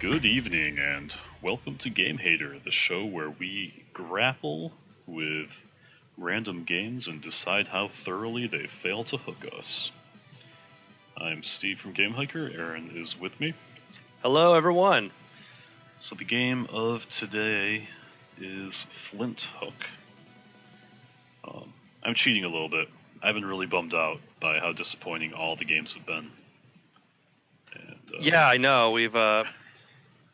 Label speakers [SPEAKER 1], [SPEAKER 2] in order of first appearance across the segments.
[SPEAKER 1] Good evening, and welcome to Gamehater, the show where we grapple with random games and decide how thoroughly they fail to hook us. I'm Steve from Gamehiker. Aaron is with me.
[SPEAKER 2] Hello, everyone.
[SPEAKER 1] So the game of today is Flinthook. I'm cheating a little bit. I've been really bummed out by how disappointing all the games have been. And,
[SPEAKER 2] Yeah, I know. We've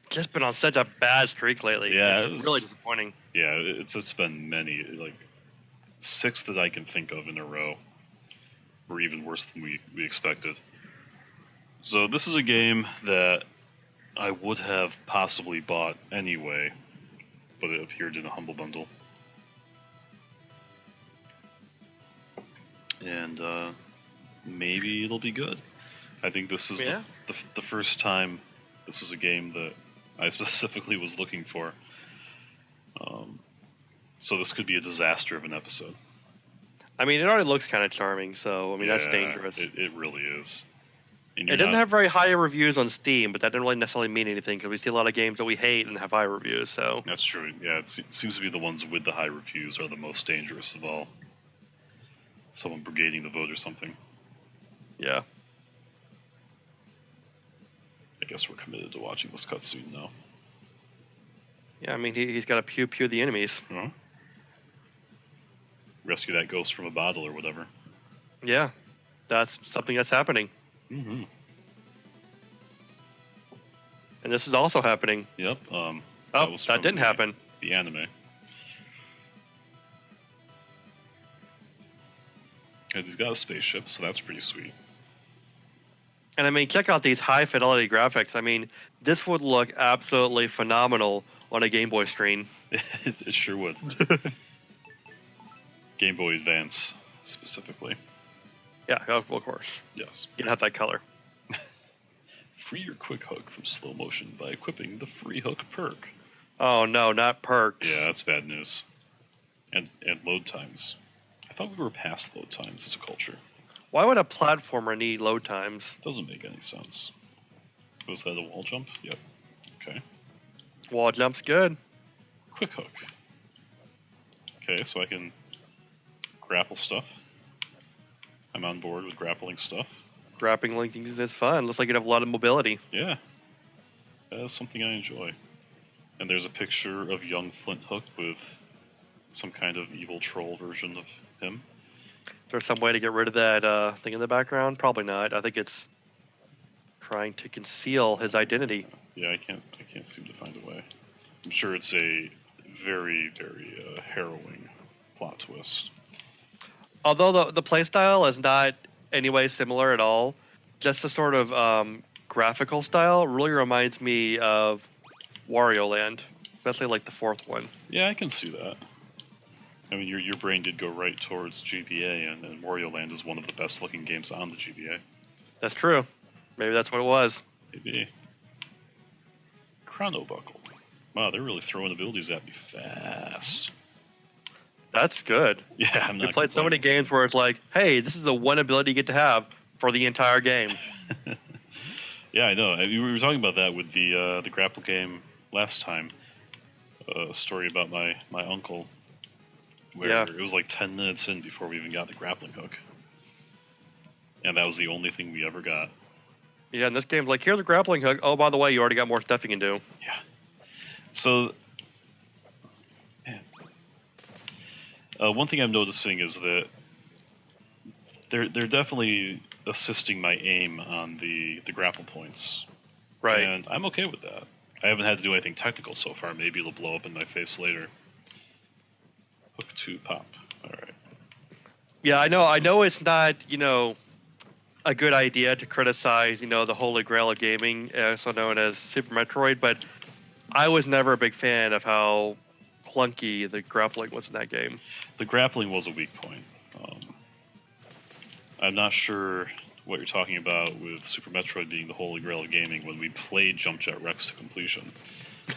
[SPEAKER 2] just been on such a bad streak lately.
[SPEAKER 1] Yeah,
[SPEAKER 2] It's really disappointing.
[SPEAKER 1] Yeah, it's been many, like 6 that I can think of in a row, were even worse than we expected. So this is a game that I would have possibly bought anyway, but it appeared in a Humble Bundle. And maybe it'll be good. I think this is the first time this was a game that I specifically was looking for. So this could be a disaster of an episode.
[SPEAKER 2] I mean, it already looks kind of charming, so, that's dangerous.
[SPEAKER 1] It really is.
[SPEAKER 2] It didn't have very high reviews on Steam, but that didn't really necessarily mean anything, because we see a lot of games that we hate and have high reviews, so...
[SPEAKER 1] That's true. Yeah, it seems to be the ones with the high reviews are the most dangerous of all. Someone brigading the vote or something.
[SPEAKER 2] Yeah.
[SPEAKER 1] I guess we're committed to watching this cutscene now.
[SPEAKER 2] Yeah, I mean, he's got to pew-pew the enemies.
[SPEAKER 1] Uh-huh. Rescue that ghost from a bottle or whatever.
[SPEAKER 2] Yeah, that's something that's happening.
[SPEAKER 1] Mm-hmm.
[SPEAKER 2] And this is also happening.
[SPEAKER 1] Yep.
[SPEAKER 2] That didn't happen.
[SPEAKER 1] The anime. And he's got a spaceship, so that's pretty sweet.
[SPEAKER 2] And I mean, check out these high fidelity graphics. I mean, this would look absolutely phenomenal on a Game Boy screen.
[SPEAKER 1] It sure would. Game Boy Advance, specifically.
[SPEAKER 2] Yeah, of course.
[SPEAKER 1] Yes.
[SPEAKER 2] You can have that color.
[SPEAKER 1] Free your quick hook from slow motion by equipping the free hook perk.
[SPEAKER 2] Oh no, not perks.
[SPEAKER 1] Yeah, that's bad news. And load times. I thought we were past load times as a culture.
[SPEAKER 2] Why would a platformer need load times?
[SPEAKER 1] Doesn't make any sense. Was that a wall jump? Yep. Okay.
[SPEAKER 2] Wall jump's good.
[SPEAKER 1] Quick hook. Okay, so I can grapple stuff. I'm on board with grappling stuff.
[SPEAKER 2] Grappling linking is fun. Looks like you'd have a lot of mobility.
[SPEAKER 1] Yeah. That is something I enjoy. And there's a picture of young Flinthook with some kind of evil troll version of him.
[SPEAKER 2] Is there some way to get rid of that thing in the background? Probably not. I think it's trying to conceal his identity.
[SPEAKER 1] Yeah, I can't seem to find a way. I'm sure it's a very, very harrowing plot twist.
[SPEAKER 2] Although the playstyle is not anyway similar at all, just the sort of graphical style really reminds me of Wario Land, especially like the fourth one.
[SPEAKER 1] Yeah, I can see that. I mean, your brain did go right towards GBA, and Wario Land is one of the best looking games on the GBA.
[SPEAKER 2] That's true. Maybe that's what it was.
[SPEAKER 1] Maybe. Chrono Buckle. Wow, they're really throwing abilities at me fast.
[SPEAKER 2] That's good.
[SPEAKER 1] Yeah, I'm not.
[SPEAKER 2] We played so many games where it's like, hey, this is the one ability you get to have for the entire game.
[SPEAKER 1] Yeah, I know. We were talking about that with the grapple game last time. A story about my uncle, where it was like 10 minutes in before we even got the grappling hook, and that was the only thing we ever got.
[SPEAKER 2] Yeah, and this game's like, here's the grappling hook. Oh, by the way, you already got more stuff you can do.
[SPEAKER 1] Yeah. So, one thing I'm noticing is that they're definitely assisting my aim on the grapple points.
[SPEAKER 2] Right.
[SPEAKER 1] And I'm okay with that. I haven't had to do anything technical so far. Maybe it'll blow up in my face later. Hook to pop. All right.
[SPEAKER 2] Yeah, I know it's not, a good idea to criticize, the holy grail of gaming, also known as Super Metroid, but I was never a big fan of how clunky the grappling was in that game.
[SPEAKER 1] The grappling was a weak point. I'm not sure what you're talking about with Super Metroid being the holy grail of gaming when we played Jump Jet Rex to completion.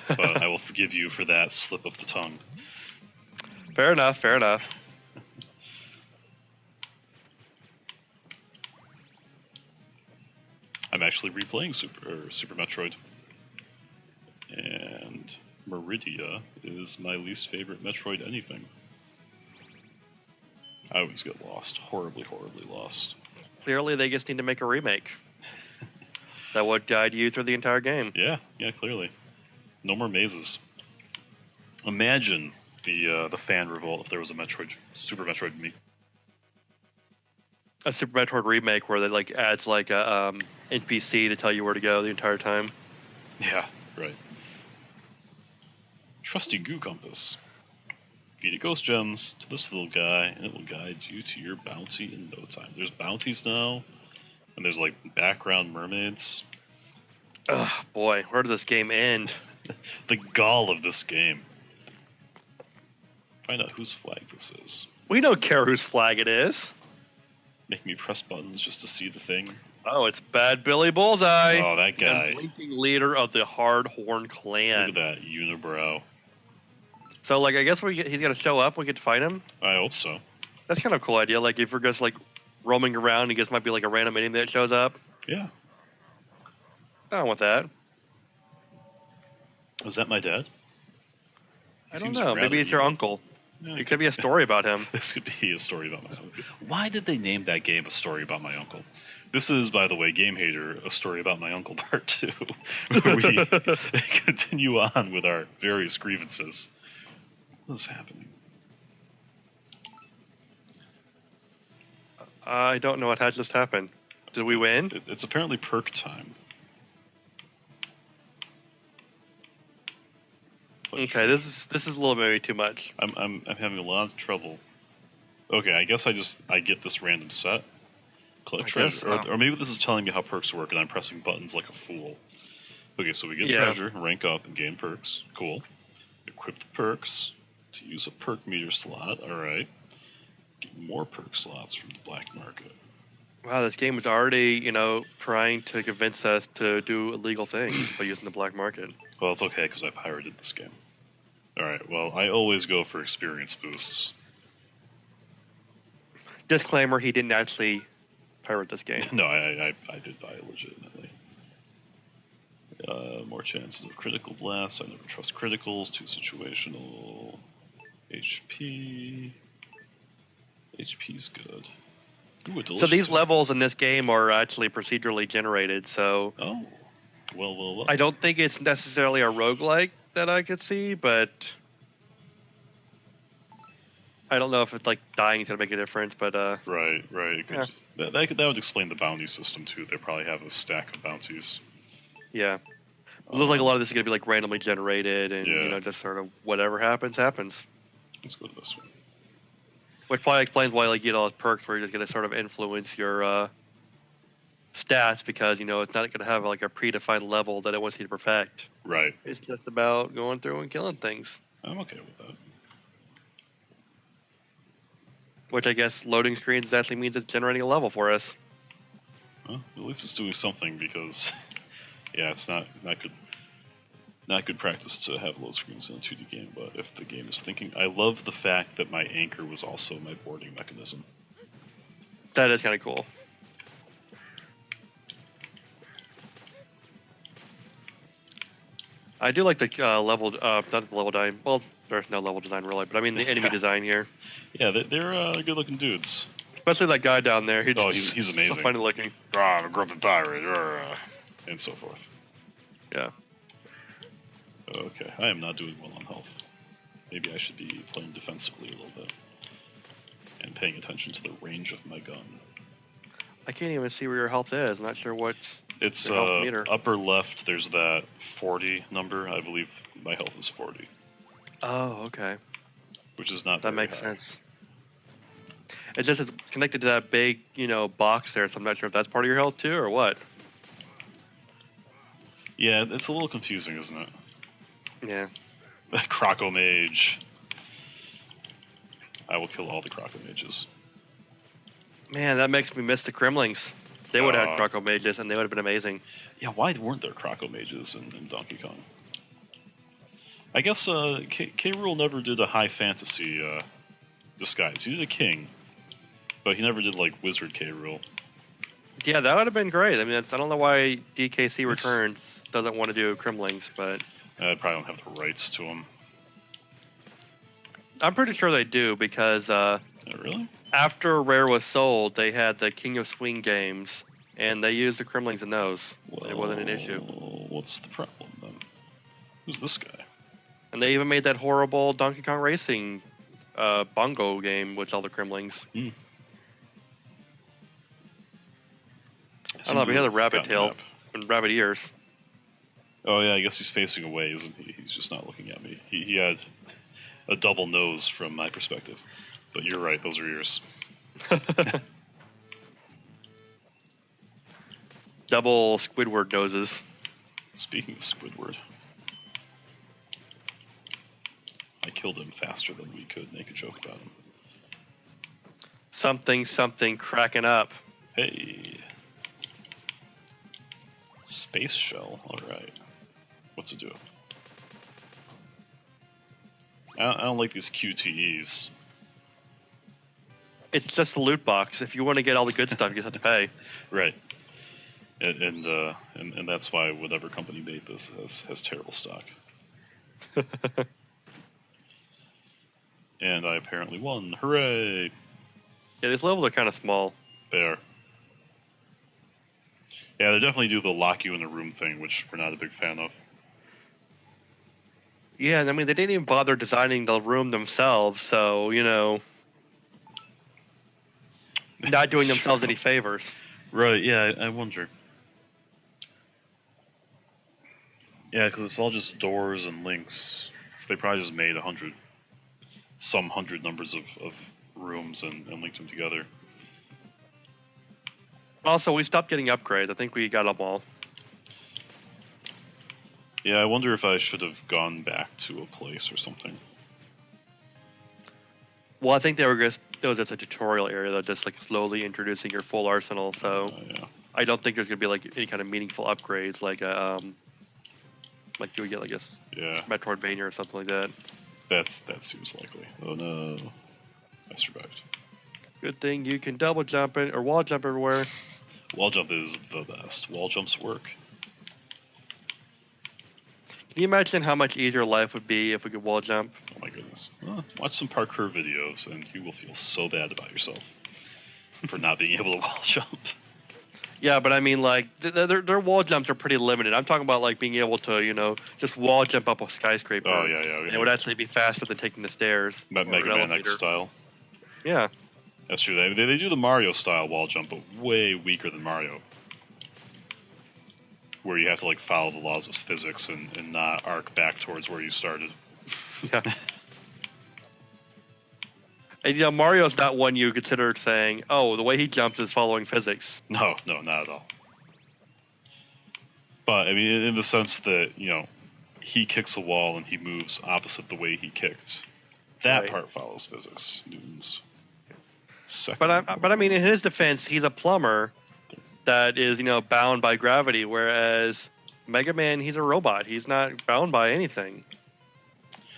[SPEAKER 1] But I will forgive you for that slip of the tongue.
[SPEAKER 2] Fair enough, fair enough.
[SPEAKER 1] I'm actually replaying Super Metroid. Meridia is my least favorite Metroid anything. I always get lost. Horribly, horribly lost.
[SPEAKER 2] Clearly, they just need to make a remake that would guide you through the entire game.
[SPEAKER 1] Yeah, clearly. No more mazes. Imagine the fan revolt if there was a Super Metroid me.
[SPEAKER 2] A Super Metroid remake where they like adds like a NPC to tell you where to go the entire time.
[SPEAKER 1] Yeah, right. Trusty Goo Compass. Feed a ghost gems to this little guy, and it will guide you to your bounty in no time. There's bounties now, and there's like background mermaids.
[SPEAKER 2] Ugh, boy, where does this game end?
[SPEAKER 1] The gall of this game. Find out whose flag this is.
[SPEAKER 2] We don't care whose flag it is.
[SPEAKER 1] Make me press buttons just to see the thing.
[SPEAKER 2] Oh, it's Bad Billy Bullseye.
[SPEAKER 1] Oh, that guy.
[SPEAKER 2] The blinking leader of the Hardhorn clan.
[SPEAKER 1] Look at that unibrow.
[SPEAKER 2] So, like, I guess he's gonna show up. We get to fight him.
[SPEAKER 1] I hope so.
[SPEAKER 2] That's kind of a cool idea. Like, if we're just like roaming around, he just might be like a random enemy that shows up.
[SPEAKER 1] Yeah.
[SPEAKER 2] I don't want that.
[SPEAKER 1] Was that my dad?
[SPEAKER 2] I don't know. Maybe it's your uncle.
[SPEAKER 1] Yeah,
[SPEAKER 2] It could be a story about him.
[SPEAKER 1] This could be a story about my uncle. Why did they name that game A Story About My Uncle? This is, by the way, Gamehater, A Story About My Uncle Part 2, where we continue on with our various grievances. What is happening?
[SPEAKER 2] I don't know what had just happened. Did we win?
[SPEAKER 1] It's apparently perk time.
[SPEAKER 2] Okay, this is a little maybe too much.
[SPEAKER 1] I'm having a lot of trouble. Okay, I guess I get this random set. Collect treasure, or maybe this is telling me how perks work, and I'm pressing buttons like a fool. Okay, so we get treasure, rank up, and gain perks. Cool. Equip the perks to use a perk meter slot. All right. Get more perk slots from the black market.
[SPEAKER 2] Wow, this game is already, trying to convince us to do illegal things by using the black market.
[SPEAKER 1] Well, it's okay because I pirated this game. All right. Well, I always go for experience boosts.
[SPEAKER 2] Disclaimer: he didn't actually pirate this game.
[SPEAKER 1] No, I did buy it legitimately. More chances of critical blasts. I never trust criticals. Too situational. HP. HP's good. Ooh,
[SPEAKER 2] so these levels in this game are actually procedurally generated. So
[SPEAKER 1] well.
[SPEAKER 2] I don't think it's necessarily a roguelike that I could see, but I don't know if it's like dying is gonna make a difference. But
[SPEAKER 1] right.
[SPEAKER 2] Yeah.
[SPEAKER 1] That would explain the bounty system too. They probably have a stack of bounties.
[SPEAKER 2] Yeah. It looks like a lot of this is going to be like randomly generated and, just sort of whatever happens.
[SPEAKER 1] Let's go to this one.
[SPEAKER 2] Which probably explains why, like, you get all those perks where you're just going to sort of influence your stats because, it's not going to have like a predefined level that it wants you to perfect.
[SPEAKER 1] Right.
[SPEAKER 2] It's just about going through and killing things.
[SPEAKER 1] I'm okay with that.
[SPEAKER 2] Which I guess loading screens actually means it's generating a level for us.
[SPEAKER 1] Well, at least it's doing something because, yeah, it's not good practice to have load screens in a 2D game. But if the game is thinking, I love the fact that my anchor was also my boarding mechanism.
[SPEAKER 2] That is kind of cool. I do like the not the level design. Well, there's no level design really, but I mean the enemy design here.
[SPEAKER 1] Yeah, they're good-looking dudes.
[SPEAKER 2] Especially that guy down there.
[SPEAKER 1] He's amazing.
[SPEAKER 2] So funny looking.
[SPEAKER 1] I'm a grumpy pirate, and so forth.
[SPEAKER 2] Yeah.
[SPEAKER 1] Okay, I am not doing well on health. Maybe I should be playing defensively a little bit and paying attention to the range of my gun.
[SPEAKER 2] I can't even see where your health is. I'm not sure what's
[SPEAKER 1] it's
[SPEAKER 2] your health meter.
[SPEAKER 1] Upper left. There's that 40 number. I believe my health is 40.
[SPEAKER 2] Oh, okay.
[SPEAKER 1] Which is not
[SPEAKER 2] that
[SPEAKER 1] very
[SPEAKER 2] makes
[SPEAKER 1] high.
[SPEAKER 2] sense. It's just it's connected to that big, box there, so I'm not sure if that's part of your health too or what.
[SPEAKER 1] Yeah, it's a little confusing, isn't it?
[SPEAKER 2] Yeah.
[SPEAKER 1] Croco Mage. I will kill all the Croco Mages.
[SPEAKER 2] Man, that makes me miss the Kremlings. They would have had Croco Mages, and they would have been amazing.
[SPEAKER 1] Yeah, why weren't there Croco Mages in Donkey Kong? I guess K. Rool never did a high fantasy disguise. He did a king, but he never did like Wizard K. Rool.
[SPEAKER 2] Yeah, that would have been great. I mean, I don't know why DKC Returns doesn't want to do Kremlings, but
[SPEAKER 1] I probably don't have the rights to them.
[SPEAKER 2] I'm pretty sure they do because
[SPEAKER 1] Oh, really?
[SPEAKER 2] after Rare was sold, they had the King of Swing games, and they used the Kremlings in those.
[SPEAKER 1] Well,
[SPEAKER 2] It wasn't an issue.
[SPEAKER 1] What's the problem then? Who's this guy?
[SPEAKER 2] And they even made that horrible Donkey Kong Racing bongo game with all the Kremlings.
[SPEAKER 1] Hmm.
[SPEAKER 2] I don't know, but he had a rabbit
[SPEAKER 1] Got
[SPEAKER 2] tail
[SPEAKER 1] map.
[SPEAKER 2] and rabbit ears.
[SPEAKER 1] Oh yeah, I guess he's facing away, isn't he? He's just not looking at me. He had a double nose from my perspective. But you're right, those are ears.
[SPEAKER 2] Double Squidward noses.
[SPEAKER 1] Speaking of Squidward, I killed him faster than we could make a joke about him.
[SPEAKER 2] Something cracking up.
[SPEAKER 1] Hey. Space shell, alright. What's it do? I don't like these QTEs.
[SPEAKER 2] It's just a loot box. If you want to get all the good stuff, you just have to pay.
[SPEAKER 1] Right. And that's why whatever company made this has terrible stock. And I apparently won. Hooray!
[SPEAKER 2] Yeah, these levels are kind of small.
[SPEAKER 1] They are. Yeah, they definitely do the lock you in the room thing, which we're not a big fan of.
[SPEAKER 2] Yeah, and I mean, they didn't even bother designing the room themselves, so, you know, not doing themselves any favors.
[SPEAKER 1] Right, yeah, I wonder. Yeah, because it's all just doors and links. So they probably just made some hundred numbers of rooms and linked them together.
[SPEAKER 2] Also, we stopped getting upgrades. I think we got them all.
[SPEAKER 1] Yeah, I wonder if I should have gone back to a place or something.
[SPEAKER 2] Well, I think there was just a tutorial area that just like slowly introducing your full arsenal. So
[SPEAKER 1] Yeah.
[SPEAKER 2] I don't think there's gonna be like any kind of meaningful upgrades like you would get like
[SPEAKER 1] Yeah,
[SPEAKER 2] Metroidvania or something like that.
[SPEAKER 1] that seems likely. Oh no, I survived.
[SPEAKER 2] Good thing you can double jump it or wall jump everywhere.
[SPEAKER 1] Wall jump is the best. Wall jumps work.
[SPEAKER 2] Can you imagine how much easier life would be if we could wall jump?
[SPEAKER 1] Oh my goodness. Watch some parkour videos and you will feel so bad about yourself for not being able to wall jump.
[SPEAKER 2] Yeah, but I mean, like, their wall jumps are pretty limited. I'm talking about, like, being able to, you know, just wall jump up a skyscraper.
[SPEAKER 1] Oh, yeah.
[SPEAKER 2] And it would actually be faster than taking the stairs. or
[SPEAKER 1] Mega
[SPEAKER 2] an
[SPEAKER 1] Man X
[SPEAKER 2] elevator.
[SPEAKER 1] style.
[SPEAKER 2] Yeah.
[SPEAKER 1] That's true. They do the Mario style wall jump, but way weaker than Mario. Where you have to, like, follow the laws of physics and not arc back towards where you started.
[SPEAKER 2] Yeah. And, you know, Mario's not one you consider saying, oh, the way he jumps is following physics.
[SPEAKER 1] No, not at all. But, I mean, in the sense that, you know, he kicks a wall and he moves opposite the way he kicked. That
[SPEAKER 2] Right.
[SPEAKER 1] part follows physics. Newton's second.
[SPEAKER 2] But I mean, in his defense, he's a plumber that is, you know, bound by gravity, whereas Mega Man, he's a robot. He's not bound by anything.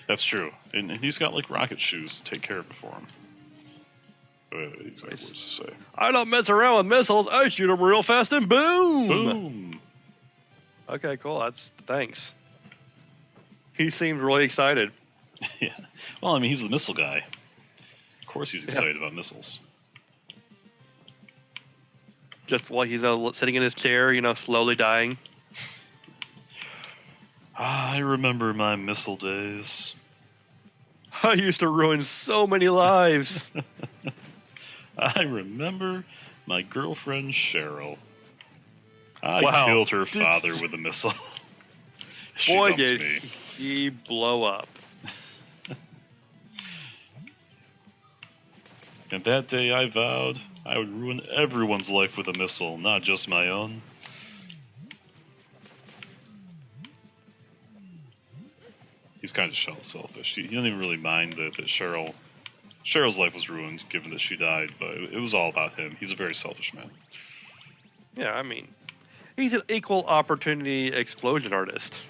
[SPEAKER 1] That's true. And he's got, like, rocket shoes to take care of it for him. He's got words to say.
[SPEAKER 2] I don't mess around with missiles. I shoot them real fast and boom!
[SPEAKER 1] Boom!
[SPEAKER 2] Okay, cool. Thanks. He seems really excited.
[SPEAKER 1] Yeah. Well, I mean, he's the missile guy. Of course he's excited about missiles.
[SPEAKER 2] Just while he's sitting in his chair, you know, slowly dying.
[SPEAKER 1] I remember my missile days.
[SPEAKER 2] I used to ruin so many lives.
[SPEAKER 1] I remember my girlfriend Cheryl. I
[SPEAKER 2] Wow.
[SPEAKER 1] killed her father with a missile. She
[SPEAKER 2] Boy,
[SPEAKER 1] dumped
[SPEAKER 2] did
[SPEAKER 1] me.
[SPEAKER 2] he blow up.
[SPEAKER 1] And that day I vowed I would ruin everyone's life with a missile, not just my own. He's kind of selfish. He doesn't even really mind that Cheryl's life was ruined, given that she died, but it was all about him. He's a very selfish man.
[SPEAKER 2] Yeah, I mean, he's an equal opportunity explosion artist.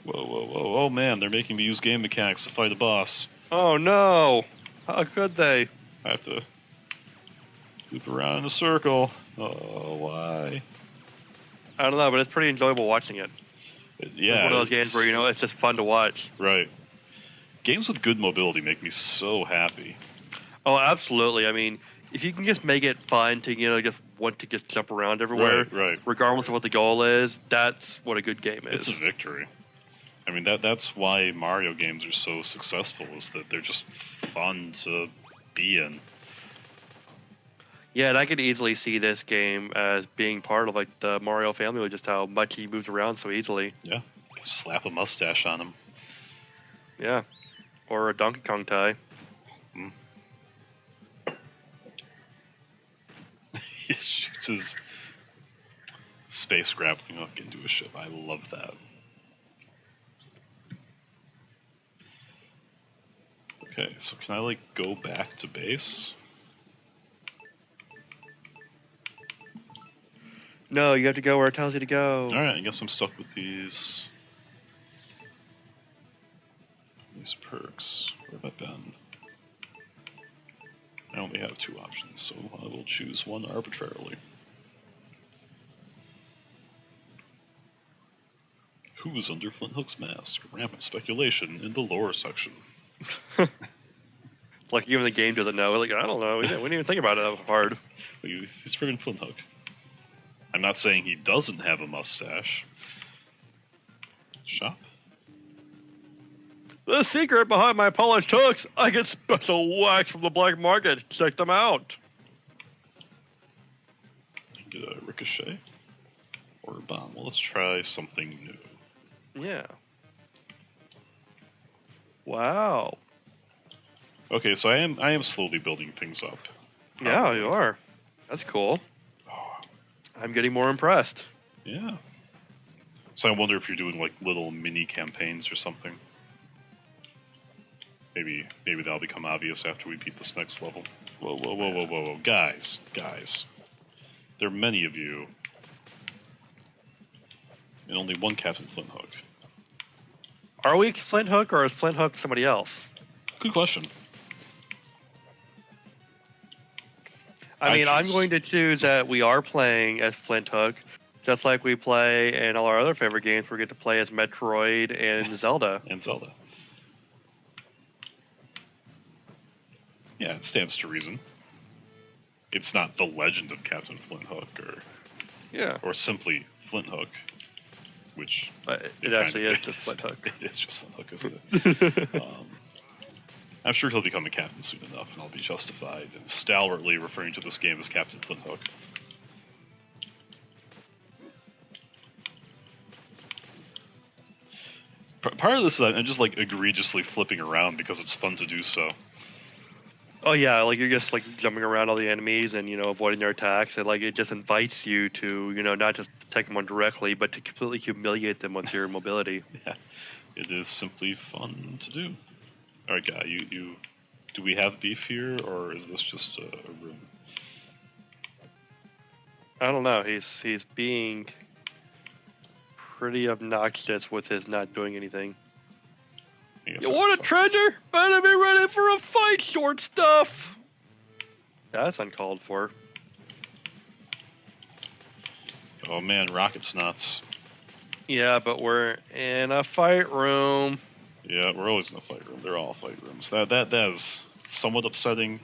[SPEAKER 1] Whoa. Oh man, they're making me use game mechanics to fight a boss.
[SPEAKER 2] Oh no! How could they?
[SPEAKER 1] I have to loop around in a circle. Oh, why?
[SPEAKER 2] I don't know, but it's pretty enjoyable watching it.
[SPEAKER 1] Yeah,
[SPEAKER 2] It's one of those games where, you know, it's just fun to watch.
[SPEAKER 1] right. Games with good mobility make me so happy.
[SPEAKER 2] Oh, absolutely. I mean, if you can just make it fun to, you know, just want to just jump around everywhere,
[SPEAKER 1] Right.
[SPEAKER 2] regardless of what the goal is, that's what a good game
[SPEAKER 1] It's a
[SPEAKER 2] is.
[SPEAKER 1] victory. I mean, that's why Mario games are so successful, is that they're just fun to be in.
[SPEAKER 2] Yeah, and I could easily see this game as being part of like the Mario family with just how much he moves around so easily.
[SPEAKER 1] Yeah. Slap a mustache on him.
[SPEAKER 2] Yeah. Or a Donkey Kong tie.
[SPEAKER 1] Mm. He shoots his space grappling hook into a ship. I love that. Okay, so can I, like, go back to base?
[SPEAKER 2] No, you have to go where it tells you to go.
[SPEAKER 1] Alright, I guess I'm stuck with these perks. Where have I been? I only have 2 options, so I will choose one arbitrarily. Who's under Flinthook's mask? Rampant speculation in the lore section.
[SPEAKER 2] Like even the game doesn't know. Like, I don't know. We didn't even think about it that hard.
[SPEAKER 1] He's friggin' Flinthook. I'm not saying he doesn't have a mustache. Shop?
[SPEAKER 2] The secret behind my polished hooks, I get special wax from the black market. Check them out.
[SPEAKER 1] Get a ricochet? Or a bomb. Well, let's try something new.
[SPEAKER 2] Yeah. Wow.
[SPEAKER 1] Okay, so I am slowly building things up.
[SPEAKER 2] Yeah, you are. That's cool. I'm getting more impressed.
[SPEAKER 1] Yeah. So I wonder if you're doing like little mini campaigns or something. Maybe that'll become obvious after we beat this next level. Whoa. Guys. There are many of you. And only one Captain Flinthook.
[SPEAKER 2] Are we Flinthook or is Flinthook somebody else?
[SPEAKER 1] Good question.
[SPEAKER 2] I mean, I'm going to choose that we are playing as Flinthook, just like we play in all our other favorite games. We get to play as Metroid and Zelda.
[SPEAKER 1] And Zelda. Yeah, it stands to reason. It's not the legend of Captain Flinthook or simply Flinthook, which
[SPEAKER 2] But it actually is just Flinthook.
[SPEAKER 1] It's just Flinthook, isn't it? I'm sure he'll become a captain soon enough, and I'll be justified in stalwartly referring to this game as Captain Flinthook. Part of this is I'm just like egregiously flipping around because it's fun to do so.
[SPEAKER 2] Oh yeah, like you're just like jumping around all the enemies and, you know, avoiding their attacks. And like it just invites you to, you know, not just take them on directly, but to completely humiliate them with your mobility.
[SPEAKER 1] Yeah, it is simply fun to do. All right, guy, you do we have beef here, or is this just a room?
[SPEAKER 2] I don't know. He's being pretty obnoxious with his not doing anything. You want a treasure? Better be ready for a fight, short stuff. That's uncalled for.
[SPEAKER 1] Oh man, rocket snots.
[SPEAKER 2] Yeah, but we're in a fight room.
[SPEAKER 1] Yeah, we're always in a fight room. They're all fight rooms. That is somewhat upsetting.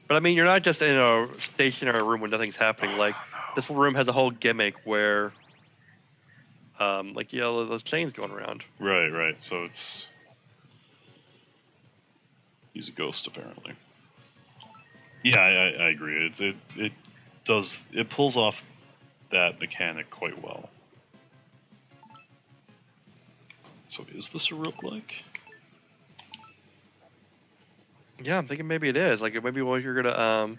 [SPEAKER 2] But I mean, you're not just in a stationary room when nothing's happening. Like this room has a whole gimmick where, like, you know, those chains going around.
[SPEAKER 1] Right. So he's a ghost apparently. Yeah, I agree. It pulls off that mechanic quite well. So is this a roguelike?
[SPEAKER 2] Yeah, I'm thinking maybe it is. Like maybe you're gonna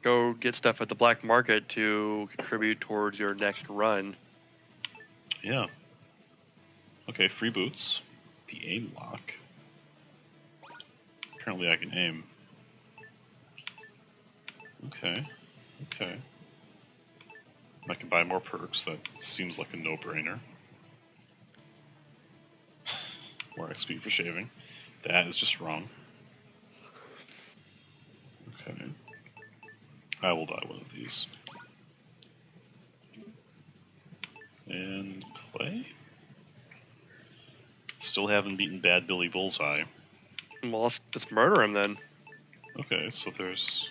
[SPEAKER 2] go get stuff at the black market to contribute towards your next run.
[SPEAKER 1] Yeah. Okay, free boots. The aim lock. Apparently I can aim. Okay. I can buy more perks. That seems like a no-brainer. More XP for shaving. That is just wrong. Okay. I will buy one of these. and play. Still haven't beaten Bad Billy Bullseye.
[SPEAKER 2] Well, let's just murder him then.
[SPEAKER 1] Okay, so there's...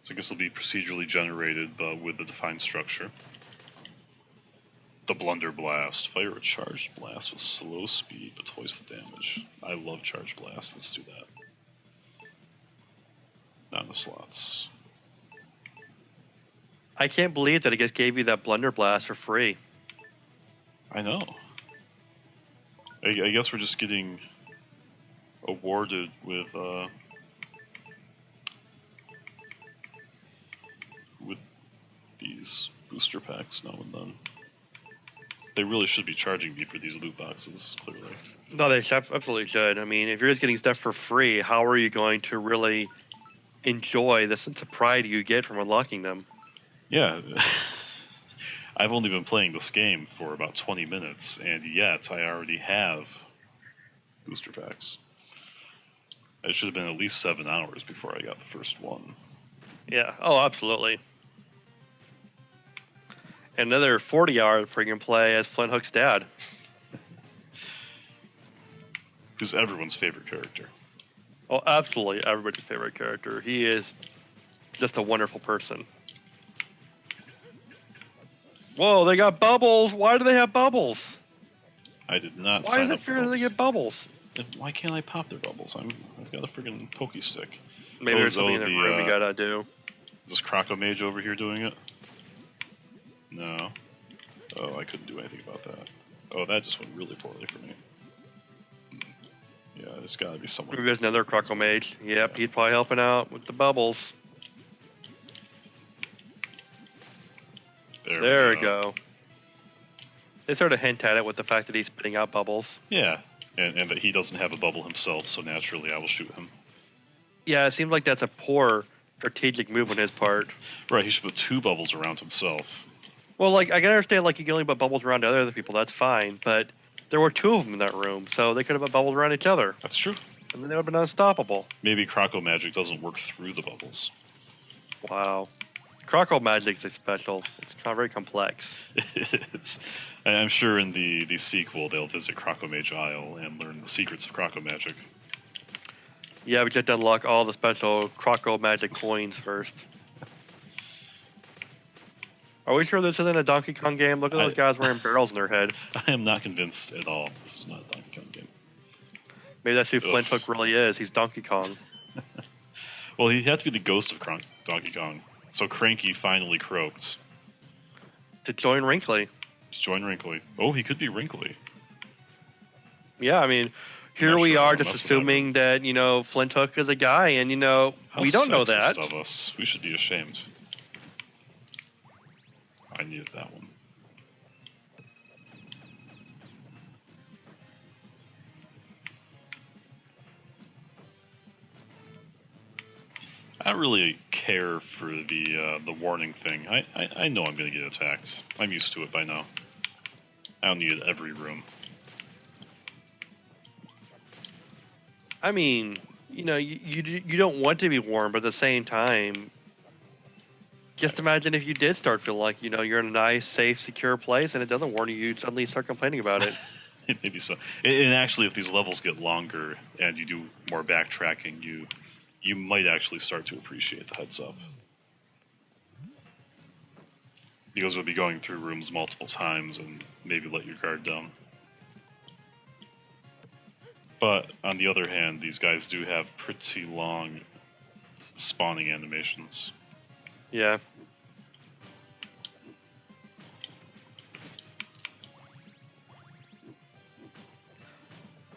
[SPEAKER 1] So I guess it'll be procedurally generated, but with a defined structure. The Blunder Blast. Fire a charged blast with slow speed, but twice the damage. I love charged blast. Let's do that. Not in the slots.
[SPEAKER 2] I can't believe that it just gave you that Blunder Blast for free.
[SPEAKER 1] I know. I guess we're just getting awarded with these booster packs now and then. They really should be charging me for these loot boxes, clearly.
[SPEAKER 2] No, they absolutely should. I mean, if you're just getting stuff for free, how are you going to really enjoy the sense of pride you get from unlocking them?
[SPEAKER 1] Yeah. I've only been playing this game for about 20 minutes, and yet I already have booster packs. It should have been at least 7 hours before I got the first one.
[SPEAKER 2] Yeah. Oh, absolutely. Another 40 hours before you can play as Flinthook's dad.
[SPEAKER 1] Who's everyone's favorite character.
[SPEAKER 2] Oh, absolutely everybody's favorite character. He is just a wonderful person. Whoa, they got bubbles. Why do they have bubbles?
[SPEAKER 1] I did not
[SPEAKER 2] Why
[SPEAKER 1] sign
[SPEAKER 2] is
[SPEAKER 1] up
[SPEAKER 2] it
[SPEAKER 1] for
[SPEAKER 2] fair that they
[SPEAKER 1] bubbles.
[SPEAKER 2] get bubbles?
[SPEAKER 1] Why can't I pop their bubbles? I've got a friggin' pokey stick.
[SPEAKER 2] Maybe there's something in the room you gotta do.
[SPEAKER 1] Is this Croco Mage over here doing it? No. Oh, I couldn't do anything about that. Oh, that just went really poorly for me. Yeah, there's gotta be someone.
[SPEAKER 2] Maybe there's another Croco Mage. Yep, he's probably helping out with the bubbles. There we go. They sort of hint at it with the fact that he's spitting out bubbles.
[SPEAKER 1] Yeah, and that he doesn't have a bubble himself, so naturally I will shoot him.
[SPEAKER 2] Yeah, it seems like that's a poor strategic move on his part.
[SPEAKER 1] Right, he should put 2 bubbles around himself.
[SPEAKER 2] Well, like, I can understand, like, you can only put bubbles around other people, that's fine, but there were 2 of them in that room, so they could have put bubbles around each other.
[SPEAKER 1] That's true.
[SPEAKER 2] And then they would have been unstoppable.
[SPEAKER 1] Maybe Croco Magic doesn't work through the bubbles.
[SPEAKER 2] Wow. Croco Magic is special. It's very complex.
[SPEAKER 1] I'm sure in the sequel they'll visit Croco Mage Isle and learn the secrets of Croco Magic.
[SPEAKER 2] Yeah, but you have to unlock all the special Croco Magic coins first. Are we sure this isn't a Donkey Kong game? Look at those guys wearing barrels in their head.
[SPEAKER 1] I am not convinced at all. This is not a Donkey Kong game.
[SPEAKER 2] Maybe that's who Flinthook really is. He's Donkey Kong.
[SPEAKER 1] Well, he had to be the ghost of Donkey Kong. So Cranky finally croaked.
[SPEAKER 2] To join Wrinkly.
[SPEAKER 1] To join Wrinkly. Oh, he could be Wrinkly.
[SPEAKER 2] Yeah, I mean, here we are just assuming that, you know, Flinthook is a guy, and, you know, we don't know that.
[SPEAKER 1] Of us. We should be ashamed. I needed that one. I don't really care for the warning thing. I know I'm going to get attacked. I'm used to it by now. I don't need it every room.
[SPEAKER 2] I mean, you know, you don't want to be warned, but at the same time, just imagine if you did start feeling like, you know, you're in a nice, safe, secure place, and it doesn't warn you, you suddenly start complaining about it.
[SPEAKER 1] Maybe so. And actually, if these levels get longer and you do more backtracking, you might actually start to appreciate the heads up. Because we'll be going through rooms multiple times and maybe let your guard down. But on the other hand, these guys do have pretty long spawning animations.
[SPEAKER 2] Yeah.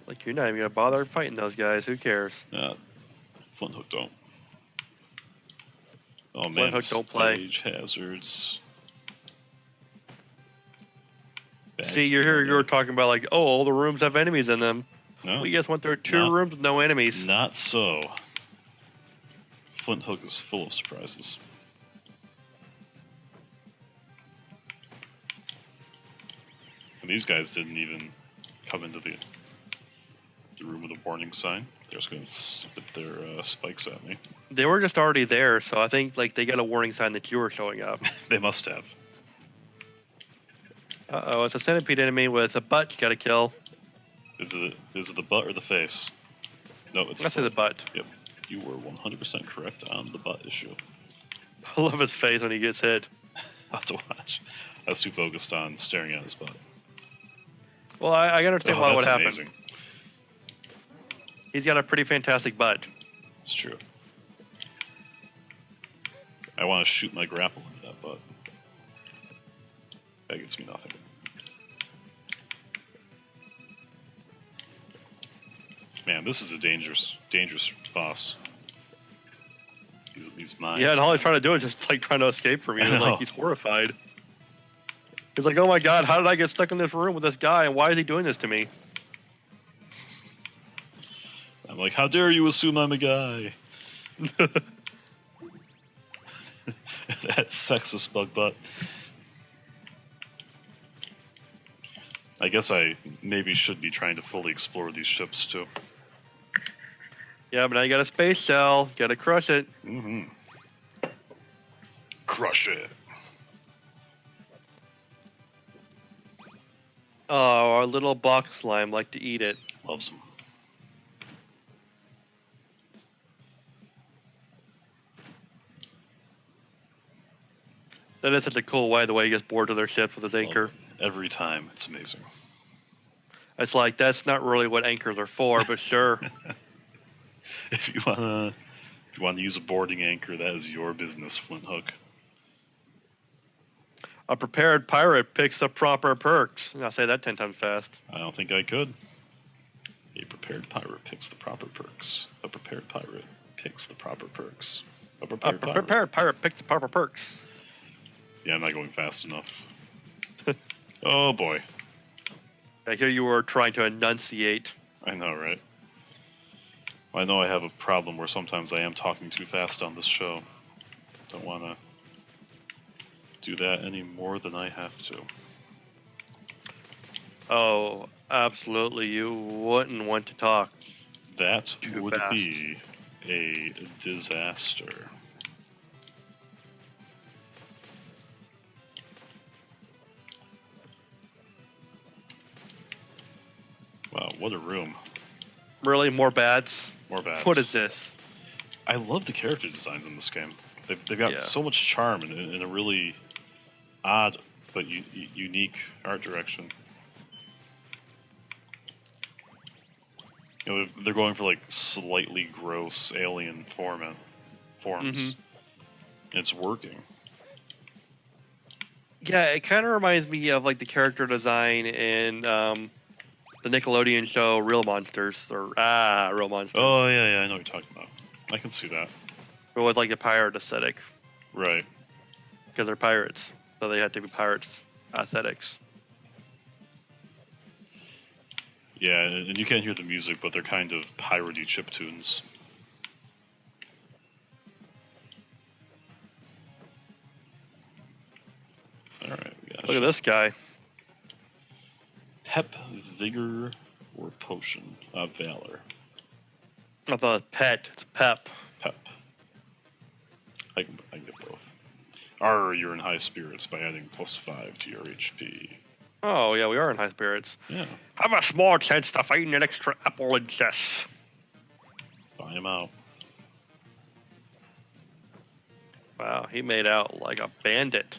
[SPEAKER 2] Like, you're not even gonna bother fighting those guys. Who cares?
[SPEAKER 1] Flinthook don't. Oh man,
[SPEAKER 2] Flinthook don't play.
[SPEAKER 1] Stage hazards.
[SPEAKER 2] See, you're talking about like, oh, all the rooms have enemies in them.
[SPEAKER 1] No,
[SPEAKER 2] We just went through 2 rooms with no enemies.
[SPEAKER 1] Not so. Flinthook is full of surprises. And these guys didn't even come into the room with a warning sign. They're just going to spit their spikes at me.
[SPEAKER 2] They were just already there, so I think like they got a warning sign that you were showing up.
[SPEAKER 1] They must have.
[SPEAKER 2] Uh-oh, it's a centipede enemy with a butt you gotta kill.
[SPEAKER 1] Is it the butt or the face? No, it's
[SPEAKER 2] Let's say the butt.
[SPEAKER 1] Yep. You were 100% correct on the butt issue.
[SPEAKER 2] I love his face when he gets hit.
[SPEAKER 1] I'll have to watch. I was too focused on staring at his butt.
[SPEAKER 2] Well, I can understand why
[SPEAKER 1] that's
[SPEAKER 2] would happen.
[SPEAKER 1] amazing.
[SPEAKER 2] He's got a pretty fantastic butt.
[SPEAKER 1] It's true. I want to shoot my grapple into that butt. That gets me nothing. Man, this is a dangerous boss. These mines.
[SPEAKER 2] Yeah, and all he's trying to do is just like trying to escape from you.
[SPEAKER 1] I know.
[SPEAKER 2] Like he's horrified. He's like, "Oh my god, how did I get stuck in this room with this guy? And why is he doing this to me?"
[SPEAKER 1] I'm like, how dare you assume I'm a guy? That sexist bug butt. I guess I maybe should be trying to fully explore these ships too.
[SPEAKER 2] Yeah, but now you got a space shell. Gotta crush it.
[SPEAKER 1] Mm-hmm. Crush it.
[SPEAKER 2] Oh, our little box slime like to eat it.
[SPEAKER 1] Loves them.
[SPEAKER 2] That is such a cool way, the way he gets bored to their ships with his anchor.
[SPEAKER 1] Every time, it's amazing.
[SPEAKER 2] It's like, that's not really what anchors are for, but sure.
[SPEAKER 1] If you wanna use a boarding anchor, that is your business, Flinthook.
[SPEAKER 2] A prepared pirate picks the proper perks. I'll say that 10 times fast.
[SPEAKER 1] I don't think I could. A prepared pirate picks the proper perks. A prepared pirate picks the proper perks. A prepared
[SPEAKER 2] Pirate picks the proper perks.
[SPEAKER 1] Yeah, I'm not going fast enough. Oh boy.
[SPEAKER 2] I hear you were trying to enunciate.
[SPEAKER 1] I know, right? I know I have a problem where sometimes I am talking too fast on this show. Don't want to do that any more than I have to.
[SPEAKER 2] Oh, absolutely. You wouldn't want to talk.
[SPEAKER 1] That
[SPEAKER 2] Too
[SPEAKER 1] would
[SPEAKER 2] fast.
[SPEAKER 1] be a disaster. Wow, what a room.
[SPEAKER 2] Really? More bads?
[SPEAKER 1] More bad.
[SPEAKER 2] What is this?
[SPEAKER 1] I love the character designs in this game. They've got
[SPEAKER 2] Yeah.
[SPEAKER 1] so much charm in a really odd but unique art direction. You know, they're going for like slightly gross alien forms.
[SPEAKER 2] Mhm.
[SPEAKER 1] It's working.
[SPEAKER 2] Yeah, it kind of reminds me of like the character design in the Nickelodeon show Real Monsters, or Real Monsters.
[SPEAKER 1] Oh yeah, I know what you're talking about. I can see that.
[SPEAKER 2] But with like a pirate aesthetic,
[SPEAKER 1] Right.
[SPEAKER 2] because they're pirates, so they have to be pirates aesthetics.
[SPEAKER 1] Yeah, and you can't hear the music, but they're kind of piratey chiptunes. All right, we got
[SPEAKER 2] Look at this guy.
[SPEAKER 1] Pep, vigor, or potion of valor.
[SPEAKER 2] I thought it's pet. It's pep.
[SPEAKER 1] Pep. I can get both. Arr, you're in high spirits by adding +5 to your HP.
[SPEAKER 2] Oh yeah, we are in high spirits.
[SPEAKER 1] Yeah,
[SPEAKER 2] Have a small chance to find an extra apple in chess.
[SPEAKER 1] buy him out.
[SPEAKER 2] Wow, he made out like a bandit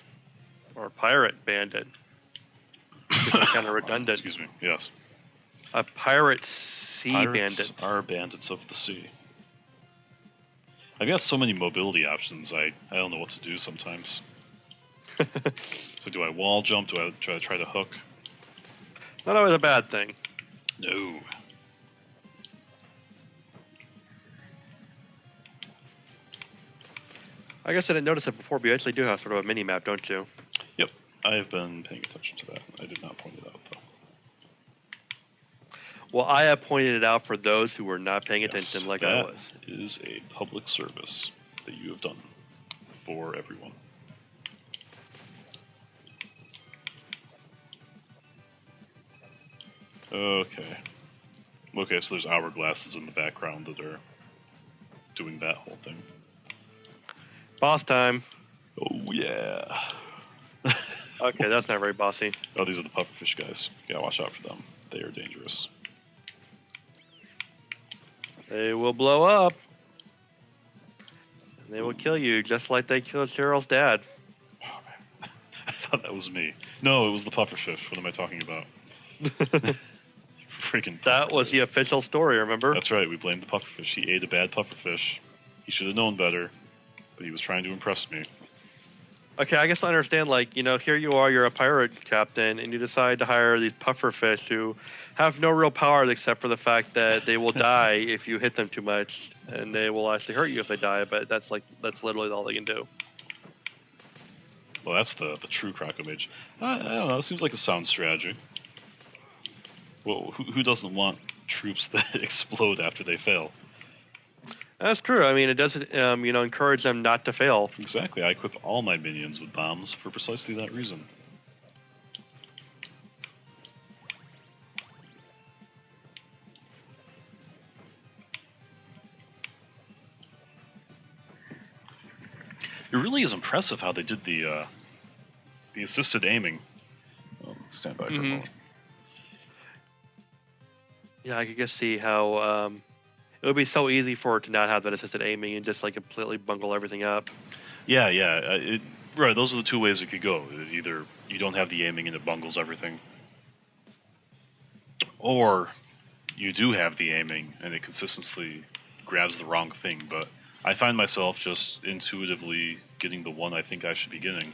[SPEAKER 2] or a pirate bandit. Kind of redundant.
[SPEAKER 1] Excuse me. Yes.
[SPEAKER 2] A pirate sea
[SPEAKER 1] Pirates
[SPEAKER 2] bandit.
[SPEAKER 1] are bandits of the sea. I've got so many mobility options. I don't know what to do sometimes. So do I wall jump? Do I try to hook?
[SPEAKER 2] Not always a bad thing.
[SPEAKER 1] No.
[SPEAKER 2] I guess I didn't notice it before, but you actually do have sort of a mini map, don't you?
[SPEAKER 1] Yep. I've been paying attention to that. I did not point it out though.
[SPEAKER 2] Well, I have pointed it out for those who were not paying
[SPEAKER 1] Yes,
[SPEAKER 2] attention like
[SPEAKER 1] that
[SPEAKER 2] I was.
[SPEAKER 1] is a public service that you have done for everyone. Okay. Okay, so there's hourglasses in the background that are doing that whole thing.
[SPEAKER 2] Boss time.
[SPEAKER 1] Oh yeah.
[SPEAKER 2] Okay, that's not very bossy.
[SPEAKER 1] Oh, these are the pufferfish guys. You gotta watch out for them. They are dangerous.
[SPEAKER 2] They will blow up. And they will kill you, just like they killed Cheryl's dad.
[SPEAKER 1] Oh, man. I thought that was me. No, it was the pufferfish. What am I talking about? Freaking
[SPEAKER 2] That was the official story, remember?
[SPEAKER 1] That's right. We blamed the pufferfish. He ate a bad pufferfish. He should have known better, but he was trying to impress me.
[SPEAKER 2] Okay, I guess I understand, like, here you are, you're a pirate captain, and you decide to hire these pufferfish who have no real power except for the fact that they will die if you hit them too much, and they will actually hurt you if they die, but that's literally all they can do.
[SPEAKER 1] Well, that's the true Crocomage. I don't know. It seems like a sound strategy. Well, who doesn't want troops that explode after they fail?
[SPEAKER 2] That's true. I mean, it does, encourage them not to fail.
[SPEAKER 1] Exactly. I equip all my minions with bombs for precisely that reason. It really is impressive how they did the assisted aiming. Oh, stand by for a moment.
[SPEAKER 2] Yeah, I could just see how it would be so easy for it to not have that assisted aiming and just, like, completely bungle everything up.
[SPEAKER 1] Yeah. Right, those are the two ways it could go. Either you don't have the aiming and it bungles everything, or you do have the aiming and it consistently grabs the wrong thing. But I find myself just intuitively getting the one I think I should be getting.